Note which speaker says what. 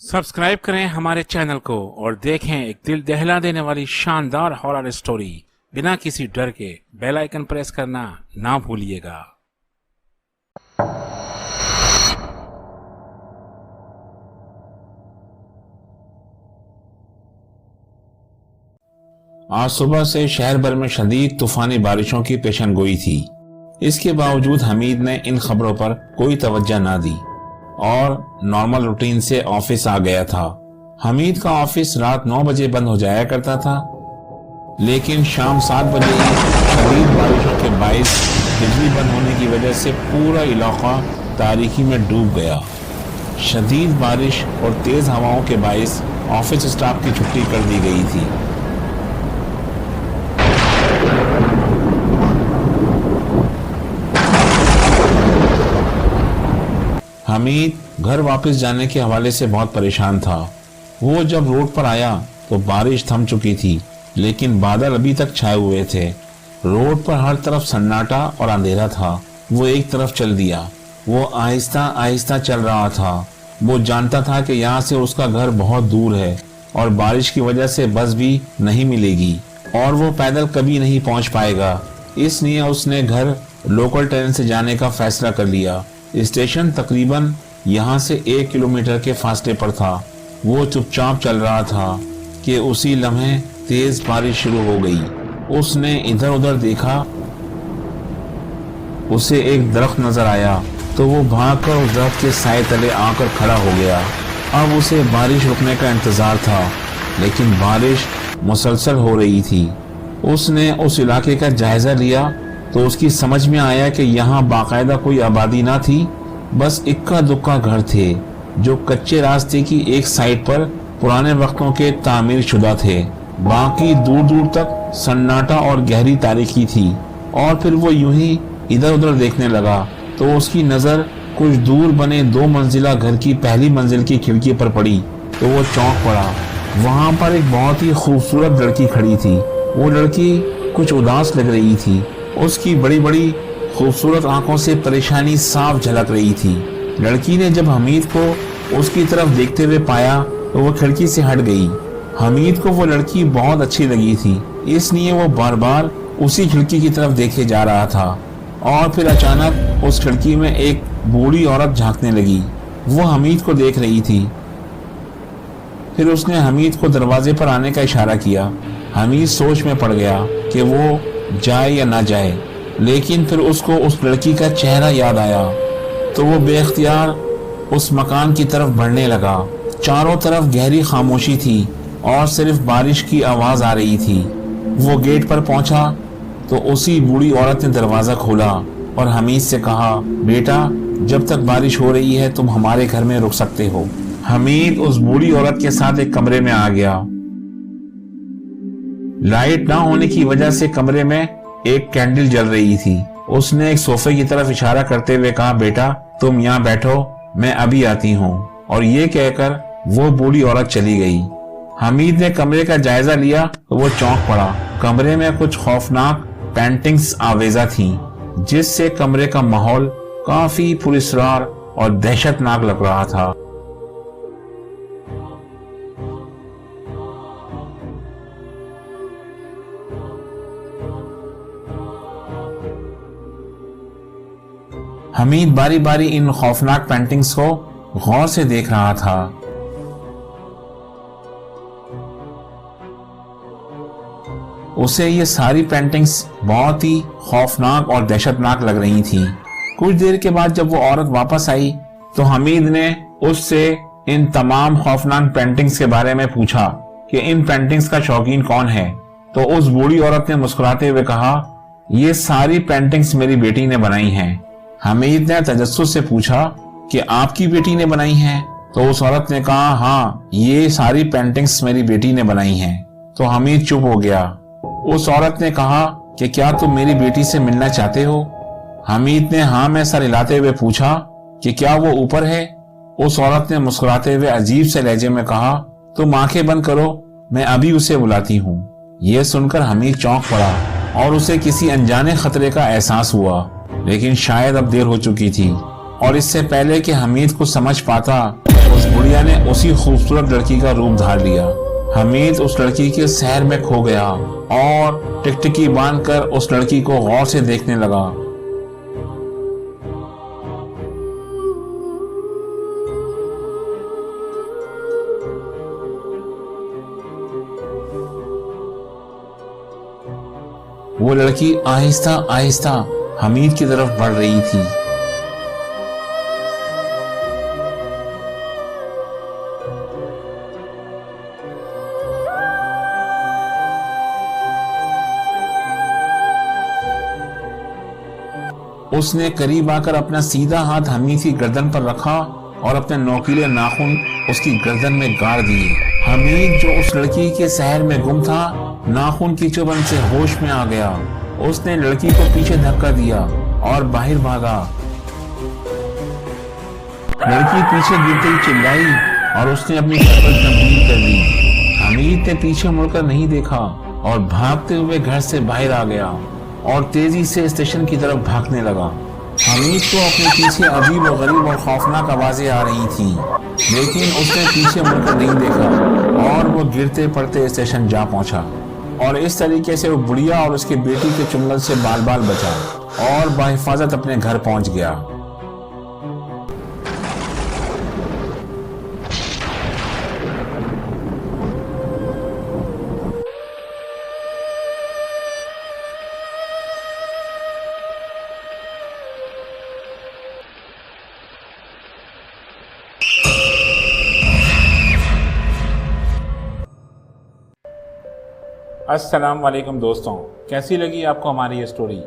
Speaker 1: Subscribe करें हमारे channel को और देखें एक दिल दहला देने वाली शानदार हॉरर स्टोरी बिना किसी डर के। बेल आइकन प्रेस करना ना भूलिएगा।
Speaker 2: आज सुबह से शहर भर में शदीद तूफानी बारिशों की पेशनगोई थी। इसके बावजूद हमीद ने इन खबरों पर कोई तवज्जो ना दी और नॉर्मल रूटीन से ऑफिस आ गया था। हमीद का ऑफिस रात 9 बजे बंद हो जाया करता था, लेकिन शाम 7 बजे ही शदीद बारिशों के बाइस बिजली बंद होने की वजह से पूरा इलाका तारीकी में डूब गया। शदीद बारिश और तेज हवाओं के बाइस ऑफिस स्टाफ की छुट्टी कर दी गई थी। हमीद घर वापस जाने के हवाले से बहुत परेशान था। वो जब रोड पर आया तो बारिश थम चुकी थी, लेकिन बादल अभी तक छाए हुए थे। रोड पर हर तरफ सन्नाटा और अंधेरा था। वो एक तरफ चल दिया। वो आहिस्ता आहिस्ता चल रहा था। वो जानता था कि यहाँ से उसका घर बहुत दूर है और बारिश की वजह से बस भी नहीं मिलेगी और वो पैदल कभी नहीं पहुँच पाएगा। इसलिए उसने घर लोकल ट्रेन से जाने का फैसला कर लिया। स्टेशन तकरीबन यहाँ से 1 किलोमीटर के फासले पर था। वो चुपचाप चल रहा था कि उसी लम्हे तेज बारिश शुरू हो गई। उसने इधर उधर देखा। उसे एक दरख्त नजर आया तो वो भागकर उस दरख्त के साए तले आकर खड़ा हो गया। अब उसे बारिश रुकने का इंतजार था, लेकिन बारिश मुसलसल हो रही थी। उसने उस इलाके का जायजा लिया तो उसकी समझ में आया कि यहाँ बाकायदा कोई आबादी ना थी, बस इक्का दुक्का घर थे जो कच्चे रास्ते की एक साइड पर पुराने वक्तों के तामीर शुदा थे। बाकी दूर दूर तक सन्नाटा और गहरी तारीकी थी। और फिर वो यूं ही इधर उधर देखने लगा तो उसकी नजर कुछ दूर बने 2 मंजिला घर की पहली मंजिल की खिड़की पर पड़ी तो वो चौंक पड़ा। वहां पर एक बहुत ही खूबसूरत लड़की खड़ी थी। वो लड़की कुछ उदास लग रही थी। उसकी बड़ी बड़ी खूबसूरत आंखों से परेशानी साफ झलक रही थी। लड़की ने जब हमीद को उसकी तरफ देखते हुए पाया तो वो खिड़की से हट गई। हमीद को वो लड़की बहुत अच्छी लगी थी, इसलिए वो बार बार उसी खिड़की की तरफ देखे जा रहा था। और फिर अचानक उस खिड़की में एक बूढ़ी औरत झांकने लगी। वो हमीद को देख रही थी। फिर उसने हमीद को दरवाजे पर आने का इशारा किया। हमीद सोच में पड़ गया कि वो जाए या ना जाए, लेकिन फिर उसको उस लड़की का चेहरा याद आया तो वो बेख्तियार उस मकान की तरफ बढ़ने लगा। चारों तरफ गहरी खामोशी थी और सिर्फ बारिश की आवाज आ रही थी। वो गेट पर पहुंचा तो उसी बूढ़ी औरत ने दरवाजा खोला और हमीद से कहा, बेटा जब तक बारिश हो रही है तुम हमारे घर में रुक सकते हो। हमीद उस बूढ़ी औरत के साथ एक कमरे में आ गया। लाइट ना होने की वजह से कमरे में एक कैंडल जल रही थी। उसने एक सोफे की तरफ इशारा करते हुए कहा, बेटा तुम यहाँ बैठो, मैं अभी आती हूँ। और ये कहकर वो बूढ़ी औरत चली गई। हमीद ने कमरे का जायजा लिया तो वो चौंक पड़ा। कमरे में कुछ खौफनाक पेंटिंग्स आवेजा थीं, जिससे कमरे का माहौल काफी पुरअसरार और दहशतनाक लग रहा था। हमीद बारी बारी इन खौफनाक पेंटिंग्स को गौर से देख रहा था। उसे ये सारी पेंटिंग्स बहुत ही खौफनाक और दहशतनाक लग रही थीं। कुछ देर के बाद जब वो औरत वापस आई तो हमीद ने उससे इन तमाम खौफनाक पेंटिंग्स के बारे में पूछा कि इन पेंटिंग्स का शौकीन कौन है। तो उस बूढ़ी औरत ने मुस्कुराते हुए कहा, ये सारी पेंटिंग्स मेरी बेटी ने बनाई हैं। हमीद ने तजस्सुस से पूछा कि आपकी बेटी ने बनाई हैं? तो उस औरत ने कहा, हाँ ये सारी पेंटिंग्स मेरी बेटी ने बनाई हैं। तो हमीद चुप हो गया। उस औरत ने कहा कि क्या तुम मेरी बेटी से मिलना चाहते हो? हमीद ने हाँ में सर हिलाते हुए पूछा कि क्या वो ऊपर है? उस औरत ने मुस्कुराते हुए अजीब से लहजे में कहा, तुम आंखें बंद करो, मैं अभी उसे बुलाती हूँ। ये सुनकर हमीद चौंक पड़ा और उसे किसी अनजाने खतरे का एहसास हुआ, लेकिन शायद अब देर हो चुकी थी। और इससे पहले कि हमीद को समझ पाता उस बुढ़िया ने उसी खूबसूरत लड़की का रूप धार लिया। हमीद उस लड़की के सैर में खो गया और टिकटिकी बांधकर उस लड़की को गौर से देखने लगा। वो लड़की आहिस्ता आहिस्ता हमीद की तरफ बढ़ रही थी। उसने करीब आकर अपना सीधा हाथ हमीद की गर्दन पर रखा और अपने नोकीले नाखून उसकी गर्दन में गाड़ दिए। हमीद जो उस लड़की के शहर में गुम था, नाखून की चुभन से होश में आ गया। उसने लड़की को पीछे धक्का दिया और बाहर भागा। लड़की पीछे गिरते ही चिल्लाई और उसने अपनी हरकत तब्दील कर दी। हमीद ने पीछे मुड़कर नहीं देखा और भागते हुए घर से बाहर आ गया और तेजी से स्टेशन की तरफ भागने लगा। हमीद को अपने पीछे अजीब और गरीब और खौफनाक आवाजें आ रही थीं, लेकिन उसने पीछे मुड़कर नहीं देखा और वो गिरते पड़ते स्टेशन जा पहुंचा। और इस तरीके से वो बुढ़िया और उसकी बेटी के चुंगल से बाल बाल बचा और बाहिफाजत अपने घर पहुंच गया।
Speaker 1: अस्सलाम वालेकुम दोस्तों, कैसी लगी आपको हमारी ये स्टोरी?